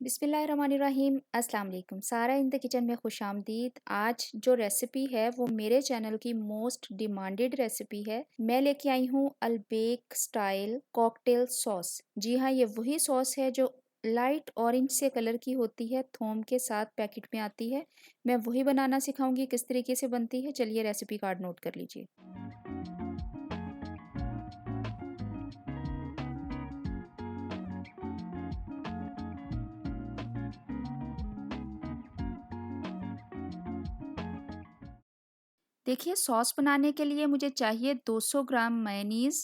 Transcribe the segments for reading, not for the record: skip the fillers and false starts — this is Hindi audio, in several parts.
बिस्मिल्लाहिर्रहमानिर्रहीम अस्सलाम वालेकुम। सारा इन द किचन में खुशामदीद। आज जो रेसिपी है वो मेरे चैनल की मोस्ट डिमांडेड रेसिपी है। मैं लेके आई हूँ अल्बेक स्टाइल कॉकटेल सॉस। जी हाँ, ये वही सॉस है जो लाइट ऑरेंज से कलर की होती है, थोम के साथ पैकेट में आती है। मैं वही बनाना सिखाऊंगी किस तरीके से बनती है। चलिए रेसिपी कार्ड नोट कर लीजिए। देखिए, सॉस बनाने के लिए मुझे चाहिए 200 ग्राम मेयोनीज़।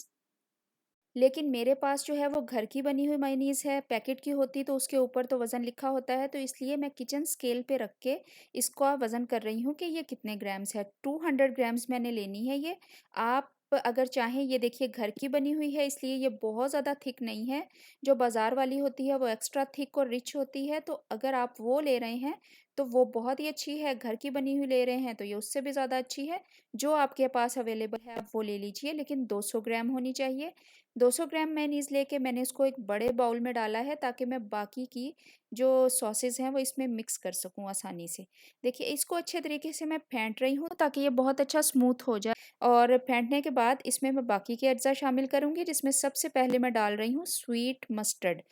लेकिन मेरे पास जो है वो घर की बनी हुई मेयोनीज़ है। पैकेट की होती तो उसके ऊपर तो वज़न लिखा होता है, तो इसलिए मैं किचन स्केल पे रख के इसका वज़न कर रही हूँ कि ये कितने ग्राम्स है। 200 ग्राम्स मैंने लेनी है ये। आप अगर चाहें, ये देखिए घर की बनी हुई है इसलिए ये बहुत ज़्यादा थिक नहीं है। जो बाज़ार वाली होती है वो एक्स्ट्रा थिक और रिच होती है, तो अगर आप वो ले रहे हैं तो वो बहुत ही अच्छी है। घर की बनी हुई ले रहे हैं तो ये उससे भी ज़्यादा अच्छी है। जो आपके पास अवेलेबल है आप वो ले लीजिए, लेकिन 200 ग्राम होनी चाहिए। 200 ग्राम मेयोनीज़ लेके मैंने इसको एक बड़े बाउल में डाला है ताकि मैं बाकी की जो सॉसेज़ हैं वो इसमें मिक्स कर सकूं आसानी से। देखिए, इसको अच्छे तरीके से मैं फेंट रही हूँ ताकि ये बहुत अच्छा स्मूथ हो जाए। और फेंटने के बाद इसमें मैं बाकी के अज्जा शामिल करूँगी, जिसमें सबसे पहले मैं डाल रही हूँ स्वीट मस्टर्ड।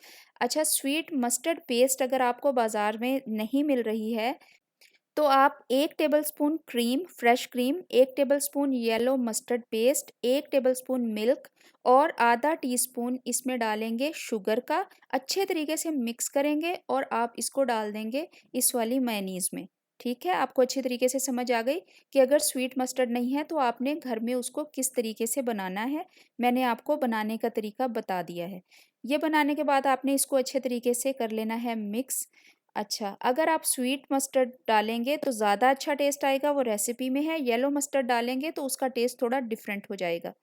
अच्छा, स्वीट मस्टर्ड पेस्ट अगर आपको बाज़ार में नहीं मिल रही है तो आप 1 tablespoon cream, fresh cream, 1 tablespoon yellow mustard paste, 1 tablespoon milk और आधा टीस्पून इसमें डालेंगे शुगर का। अच्छे तरीके से मिक्स करेंगे और आप इसको डाल देंगे इस वाली मेयोनीज़ में। ठीक है, आपको अच्छी तरीके से समझ आ गई कि अगर स्वीट मस्टर्ड नहीं है तो आपने घर में उसको किस तरीके से बनाना है। मैंने आपको बनाने का तरीका बता दिया है। ये बनाने के बाद आपने इसको अच्छे तरीके से कर लेना है मिक्स। अच्छा, अगर आप स्वीट मस्टर्ड डालेंगे तो ज़्यादा अच्छा टेस्ट आएगा, वो रेसिपी में है। येलो मस्टर्ड डालेंगे तो उसका टेस्ट थोड़ा डिफरेंट हो जाएगा।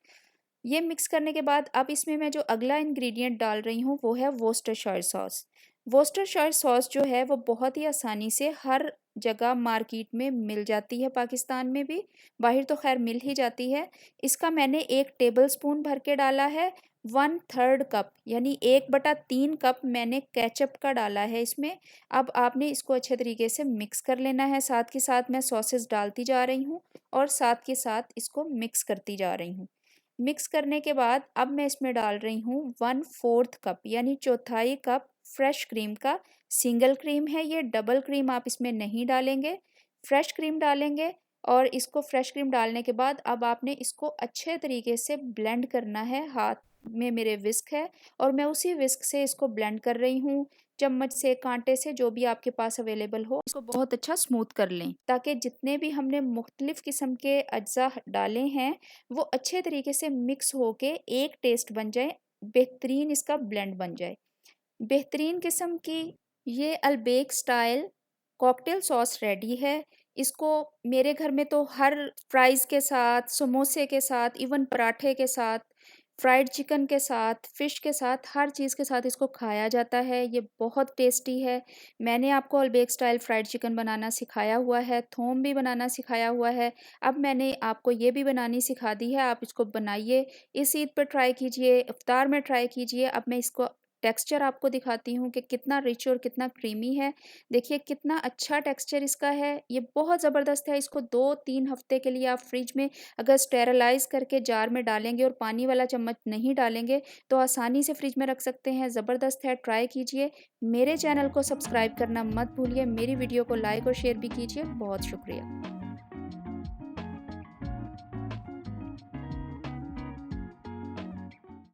ये मिक्स करने के बाद अब इसमें मैं जो अगला इंग्रेडिएंट डाल रही हूँ वो है वोस्टरशायर सॉस। वोस्टरशायर सॉस जो है वो बहुत ही आसानी से हर जगह मार्केट में मिल जाती है, पाकिस्तान में भी। बाहर तो खैर मिल ही जाती है। इसका मैंने 1 टेबलस्पून भर के डाला है। 1/3 कप यानी 1/3 कप मैंने केचप का डाला है इसमें। अब आपने इसको अच्छे तरीके से मिक्स कर लेना है। साथ के साथ मैं सॉसेस डालती जा रही हूँ और साथ के साथ इसको मिक्स करती जा रही हूँ। मिक्स करने के बाद अब मैं इसमें डाल रही हूँ 1/4 कप यानी चौथाई कप फ्रेश क्रीम का। सिंगल क्रीम है ये, डबल क्रीम आप इसमें नहीं डालेंगे, फ्रेश क्रीम डालेंगे। और इसको फ्रेश क्रीम डालने के बाद अब आपने इसको अच्छे तरीके से ब्लेंड करना है। हाथ में मेरे विस्क है और मैं उसी विस्क से इसको ब्लेंड कर रही हूँ। चम्मच से, कांटे से, जो भी आपके पास अवेलेबल हो, इसको बहुत अच्छा स्मूथ कर लें ताकि जितने भी हमने मुख्तलिफ किस्म के अज्जा डाले हैं वो अच्छे तरीके से मिक्स होके एक टेस्ट बन जाए, बेहतरीन इसका ब्लेंड बन जाए। बेहतरीन किस्म की ये Al Baik style cocktail sauce ready है। इसको मेरे घर में तो हर फ्राइज़ के साथ, समोसे के साथ, इवन पराठे के साथ, फ्राइड चिकन के साथ, फ़िश के साथ, हर चीज़ के साथ इसको खाया जाता है। ये बहुत टेस्टी है। मैंने आपको अल्बेक स्टाइल फ्राइड चिकन बनाना सिखाया हुआ है, थोम भी बनाना सिखाया हुआ है। अब मैंने आपको ये भी बनानी सिखा दी है, आप इसको बनाइए। इस ईद पे ट्राई कीजिए, इफ्तार में ट्राई कीजिए। अब मैं इसको टेक्सचर आपको दिखाती हूँ कि कितना रिच और कितना क्रीमी है। देखिए कितना अच्छा टेक्सचर इसका है, ये बहुत ज़बरदस्त है। इसको 2-3 हफ्ते के लिए आप फ्रिज में अगर स्टेरलाइज़ करके जार में डालेंगे और पानी वाला चम्मच नहीं डालेंगे तो आसानी से फ्रिज में रख सकते हैं। ज़बरदस्त है, ट्राई कीजिए। मेरे चैनल को सब्सक्राइब करना मत भूलिए। मेरी वीडियो को लाइक और शेयर भी कीजिए। बहुत शुक्रिया।